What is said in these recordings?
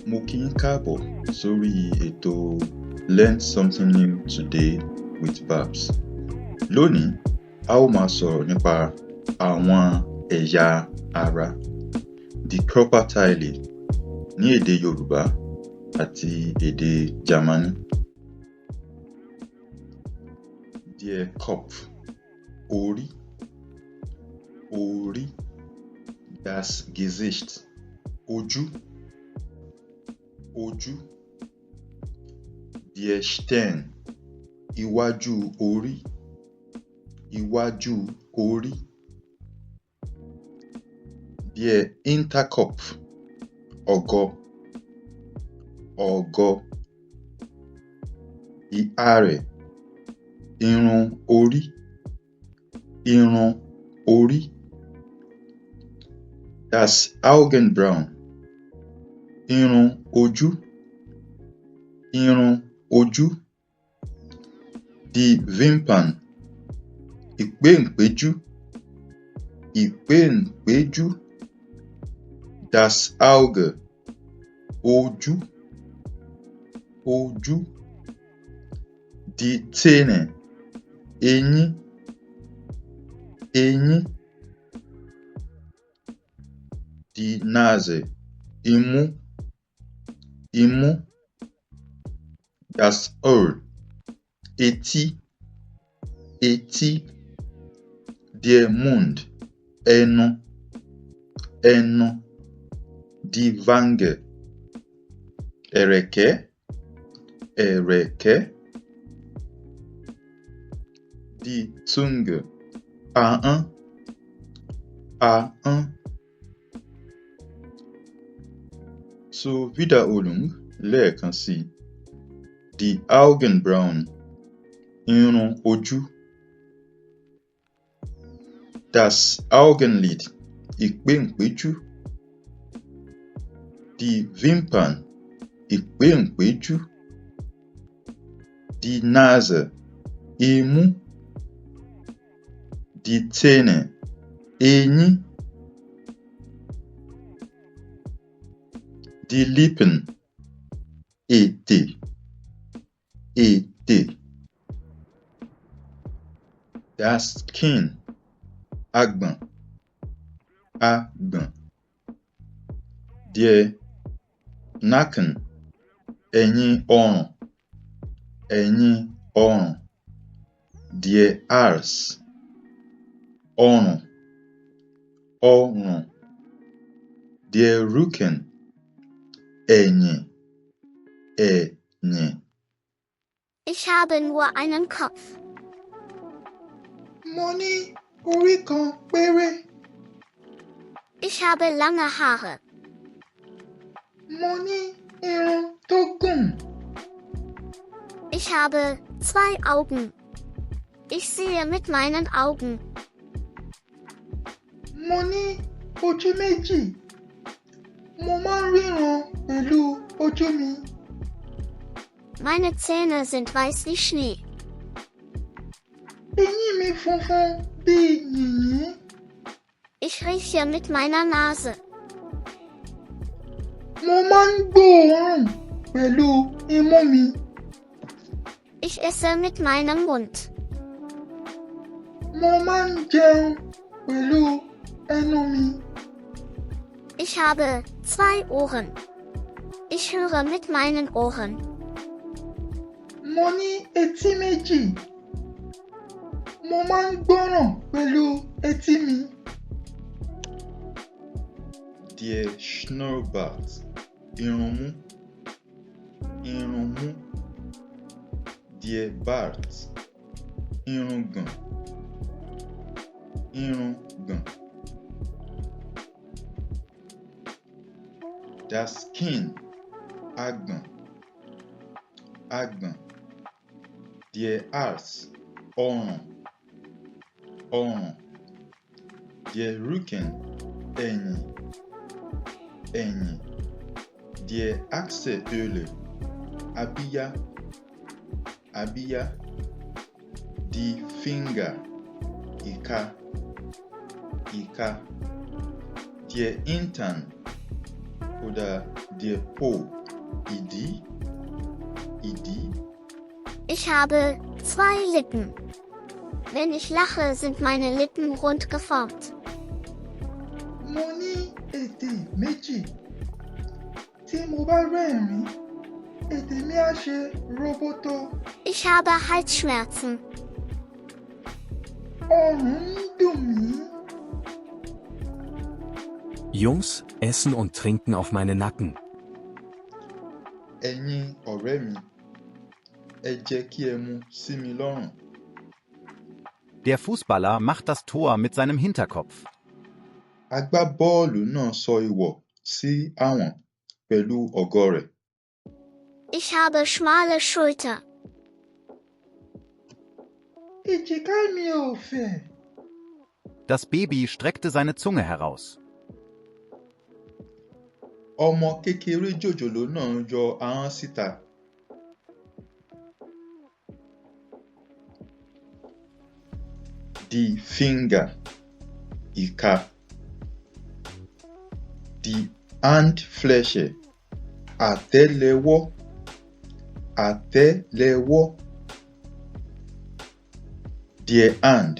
Mo kí yín káàbọ̀ sórí ètò Learn Something New Today with Babs. Lónìí, a ó máa sọ̀rọ̀ nípa àwọn ẹ̀yà ara, the Körperteile ní èdè Yorùbá àti èdè Jámánì. Der Kopf, orí, das Gesicht, ojú, der Stirn, iwájú orí, der Hinterkopf, ọ̀gọ, die Haare, irun orí, das Augenbrauen, irun ojú, die Wimpern, ìpéǹpéjú, das Auge, ojú, die Zähne, eyín, die Nase, imú, das Ohr, etí, der Mund, ẹnu, die Wange, ẹ̀rẹ̀kẹ́, die Zunge, ahọ́n. Zur Wiederholung lẹ́ẹ̀kan sí i. Die Augenbrauen, irun ojú. Das Augenlid, ìpéǹpéjú. Die Wimpern, ìpéǹpéjú. Die Nase, imú. Die Zähne, eyín. Die Lippen, ètè. Das Kinn, àgbọ̀n. Der Nacken, ẹ̀yìn ọrùn. Der Hals, ọrùn. Der Rücken, ẹ̀yìn. Ich habe nur einen Kopf. Mo ní orí kan péré. Ich habe lange Haare. Mo ní irun tó gùn. Ich habe 2 Augen. Ich sehe mit meinen Augen. Mo ní ojú méjì. Mo máa ń ríran pẹ̀lú ojú mi. Meine Zähne sind weiß wie Schnee. Eyín mi funfun bí yìnyín. Ich rieche mit meiner Nase. Mo máa ń gbóòórùn pẹ̀lú imú mi. Ich esse mit meinem Mund. Mo máa ń jẹun pẹ̀lú ẹnu mi. Ich habe 2 Ohren. Ich höre mit meinen Ohren. Mo ní etí méjì. Mo máa ń gbọ́ràn pẹ̀lú etí mi. Der Schnurrbart, irunmú. Der Bart, irùngbọ̀n. Das Kinn, àgbọ̀n. Der Hals, ọrùn. Der Rücken, ẹ̀yìn. Der Achselhöhle, abíyá. Die Finger, ìka. Der Hintern, Oder der Po. Ìdí. Ìdí. Ich habe 2 Lippen. Wenn ich lache, sind meine Lippen rund geformt. Mo ní ètè méjì. Tí mo bá rẹ́rìn-ín, ètè mi á ṣe roboto. Ich habe Halsschmerzen. Ọrùn ń dùn mí. Jungs, essen und trinken auf meine Nacken. Ẹ̀yin ọ̀rẹ́ mi, ẹ jẹ́ kí ẹ mu sí mi lọ́rùn. Der Fußballer macht das Tor mit seinem Hinterkopf. Agbábọ́ọ̀lù náà sọ ìwọ̀ sí àwọ̀n pẹ̀lú ọ̀gọ́ rẹ̀. Ich habe schmale Schulter. Èjìká mi ò fẹ̀. Das Baby streckte seine Zunge heraus. Ọmọ kékeré jòjòló náà yọ ahọ́n síta. Die Finger. Ìka. Die Handfläche. Àtẹ́lẹwọ́. Àtẹ́lẹwọ́. Die Hand.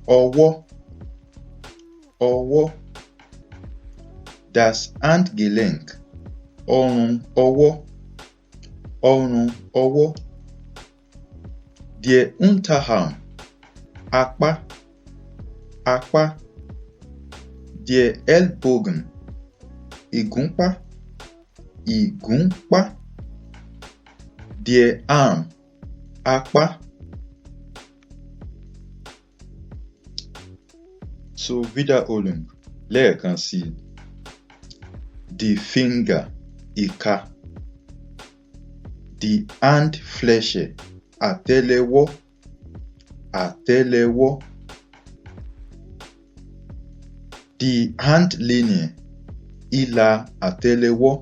Ọwọ́. Ọwọ́. Das Handgelenk. Ọrùn ọwọ́. Ọrùn ọwọ́. Der Unterarm. Apá. Apá. Der Ellbogen. Ìgúnpá. Ìgúnpá. Der Arm. Apá. Zur Wiederholung. Lẹ́ẹ̀kan sí i. Die Finger. Ìka. Die Handfläche. Àtẹ́lẹwọ́. Àtẹ́lẹwọ́. Die Handlinie. Ìlà àtẹ́lẹwọ́.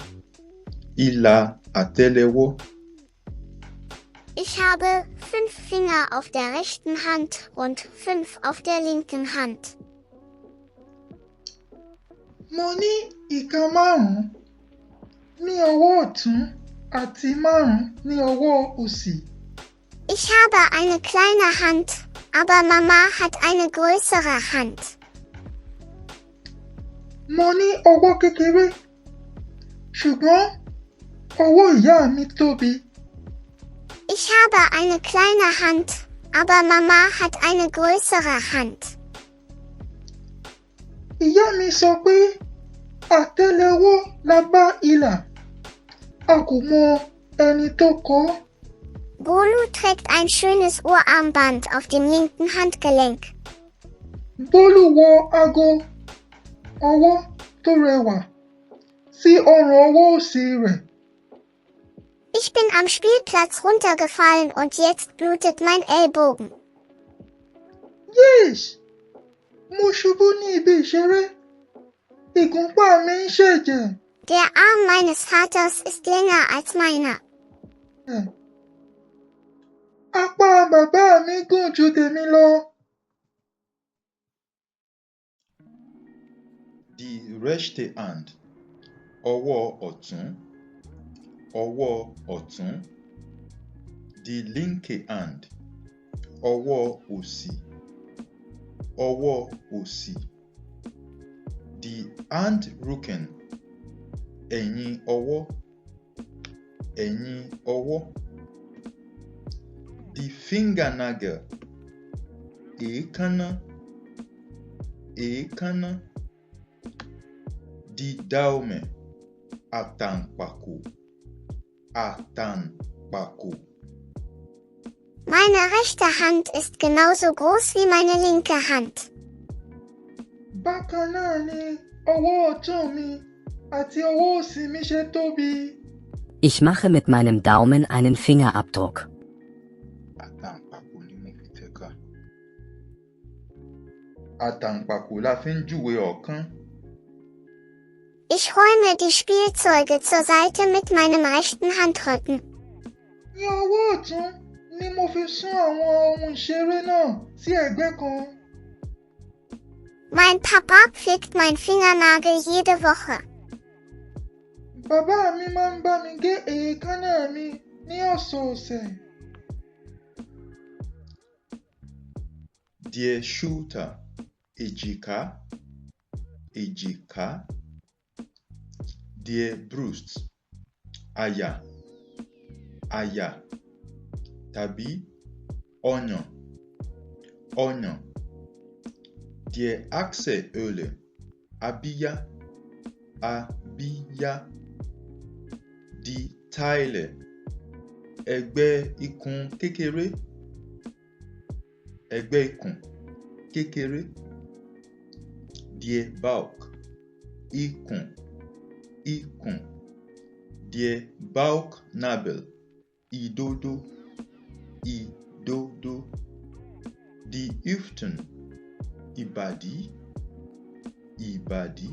Ìlà àtẹ́lẹwọ́. Ich habe 5 Finger auf der rechten Hand und 5 auf der linken Hand. Mo ní ìka 5 ní ọwọ́ ọ̀tún àti 5 ní ọwọ́ òsì. Ich habe eine kleine Hand, aber Mama hat eine größere Hand. Mo ní ọwọ́ kékeré, ṣùgbọ́n ọwọ́ ìyá mi tóbi. Ich habe eine kleine Hand, aber Mama hat eine größere Hand. Ìyá mi sọ pé àtẹ́lẹwọ́ la bá ìlà, a kò mọ ẹni tó kọ. Bolu trägt ein schönes Ohrarmband auf dem linken Handgelenk. Bólú wọ aago ọwọ́ tó rẹwà sí ọrùn ọwọ́ òsì rẹ̀. Ich bin am Spielplatz runtergefallen und jetzt blutet mein Ellbogen. Yes! Mo ṣubú ní ibi ìṣeré. Ìgúnpá mi ń ṣẹ̀jẹ̀. Der Arm meines Vaters ist länger als meiner. Apá bàbá mi gùn ju tèmi lọ. Die rechte Hand. Ọwọ́ ọ̀tún. Ọwọ́ ọ̀tún. Die linke Hand. Ọwọ́ òsì. Ọwọ́ òsì. Die Handrücken. Ẹ̀yìn ọwọ́. Ẹ̀yìn ọwọ́. Die Fingernagel. Èékánná. Èékánná. Die Daumen. Àtàǹpàkò. Àtàǹpàkò. Meine rechte Hand ist genauso groß wie meine linke Hand. Bákan náà ni ọwọ́ ọ̀tún mi àti ọwọ́ òsì mi ṣe tóbi. Ich mache mit meinem Daumen einen Fingerabdruck. Àtàǹpàkò ni mo fi tẹ̀ka. Àtàǹpàkò la fi ń júwe ọ̀kán. Ich räume die Spielzeuge zur Seite mit meinem rechten Handrücken. Ní ọwọ́ ọ̀tún ni mo fi sún àwọn ohun ìṣeré náà sí ẹ̀gbẹ́ kan. Mein Papa pflegt meinen Fingernagel jede Woche. Bàbá mi máa ń bá mi gé èékánná mi ní ọ̀sọ̀ọ̀sẹ̀. Der Schulter, èjìká, èjìká. Der Brust, àyà, àyà. Tàbí ọyàn, ọyàn. Der Achselhöhle, abíyá, abíyá. Die Taille, ẹ̀gbẹ́ ikùn kékeré, ẹ̀gbẹ́ ikùn kékeré. Der Bauch, ikùn, ikùn. Der Bauchnabel, ìdodo, ìdodo. Die Hüften, ìbàdí, ìbàdí.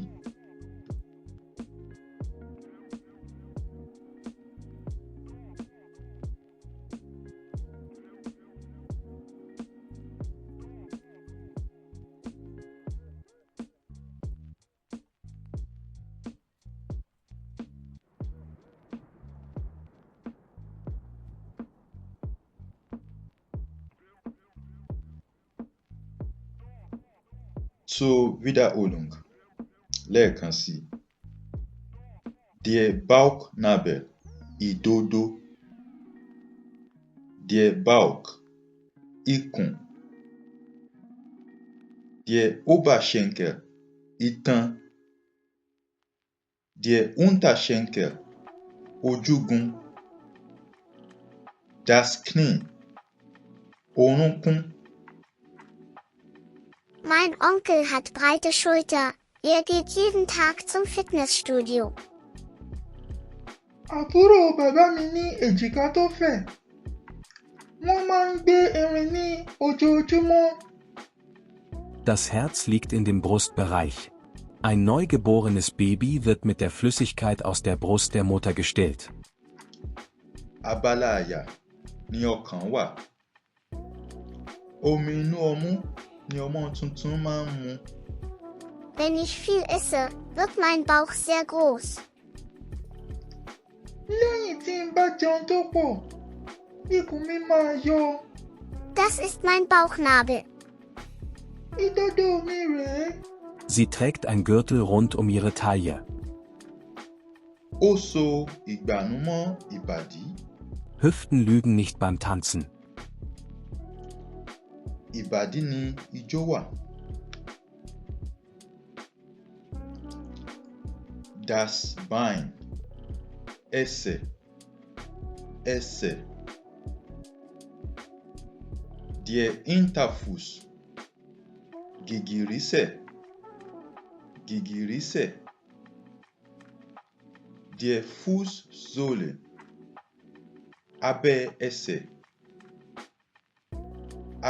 Zur Wiederholung. Lẹ́ẹ̀kan sí. Der Bauchnabel, ìdodo. Der Bauch, ikùn. Der Oberschenkel, itan. Der Unterschenkel, ojúgun. Das Knie, orúnkún. Mein Onkel hat breite Schulter. Er geht jeden Tag zum Fitnessstudio. Àbúrò bàbá mi ní èjìká tó fẹ̀. Wọ́n máa ń gbé irin ní ojoojúmọ́. Das Herz liegt in dem Brustbereich. Ein neugeborenes Baby wird mit der Flüssigkeit aus der Brust der Mutter gestillt. Abala àyà ni ọkàn wà. Omi inú ọmú ni ọmọ tuntun máa ń mu. Wenn ich viel esse, wird mein Bauch sehr groß. Lẹ́yìn tí n bá jẹun tó pọ̀, ikùn mi máa yọ. Das ist mein Bauchnabel. Ìdodo mi rèé. Sie trägt ein Gürtel rund um ihre Taille. Ó so ìgbànú mọ́ ìbàdí. Hüften lügen nicht beim Tanzen. Ìbàdí ni ijó wà. Das Bein, ẹsẹ̀, ẹsẹ̀. Der Hinterfuß, gìgìrísẹ̀, gìgìrísẹ̀. Der Fußsohle, abẹ́ ẹsẹ̀,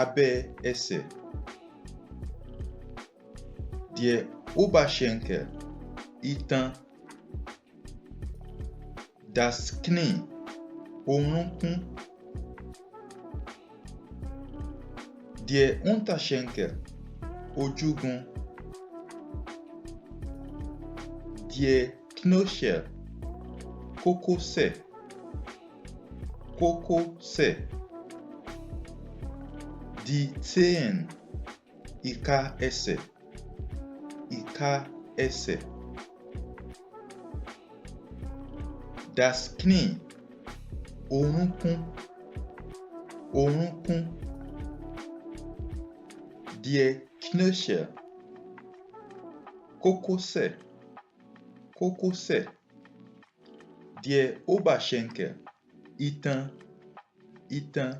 abẹ́ ẹsẹ̀. Der Oberschenkel, itan. Das Knie, orúnkún. Der Unterschenkel, ojúgun. Der Knöchel, kókósẹ̀, kókósẹ̀. Die Zehen, ìka ẹsẹ̀, ìka ẹsẹ̀. Das Knie, orúnkún, orúnkún. Der Knöchel, kókósẹ̀, kókósẹ̀. Der Oberschenkel, itan, itan.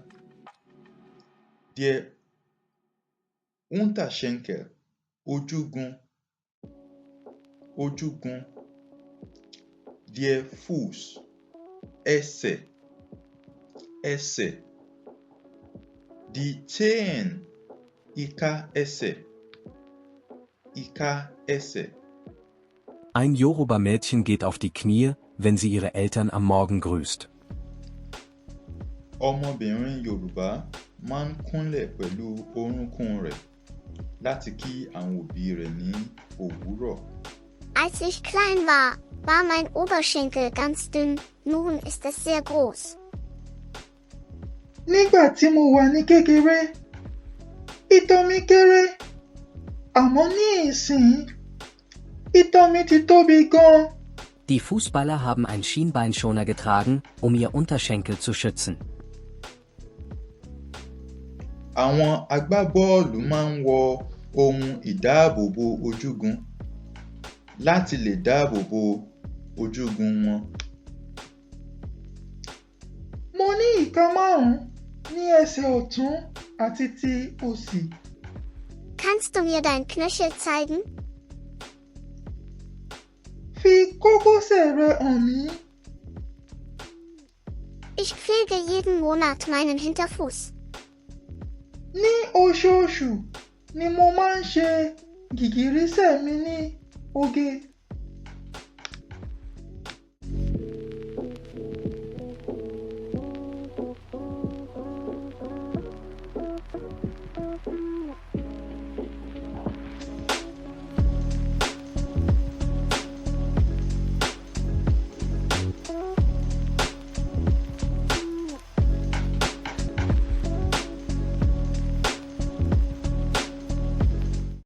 Der Unterschenkel, ojúgun, ojúgun. Der Fuß, ẹsẹ̀, ẹsẹ̀. Die Zehen, ìka ẹsẹ̀, ìka ẹsẹ̀. Ein Yoruba-Mädchen geht auf die Knie, wenn sie ihre Eltern am Morgen grüßt. Ọmọbìnrin Yorùbá máa ń kúnlẹ̀ pẹ̀lú orúnkún rẹ̀ láti kí àwọn òbí rẹ̀ ní òwúrọ̀. Als ich klein war, war mein Oberschenkel ganz dünn, nun ist es sehr groß. Nígbà tí mo wà ní kékeré, ìtàn mi kéré, àmọ́ ní ìsìn, ìtàn mi ti tóbi gan. Die Fußballer haben einen Schienbeinschoner getragen, um ihr Unterschenkel zu schützen. Àwọn agbábọ́ọ̀lù máa ń wọ ohun ìdáàbòbò ojúgun láti lè dáàbòbò ojúgun wọn. Mo ní ìka 5 ní ẹsẹ̀ ọ̀tún àti ti òsì. Kannst du mir dein Knöchel zeigen? Fi kókósẹ̀ rẹ hàn mí. Ich pflege jeden Monat meinen Hinterfuß. Ní oṣooṣù ni mo máa ń ṣe gìgírísẹ̀ mi ní oge.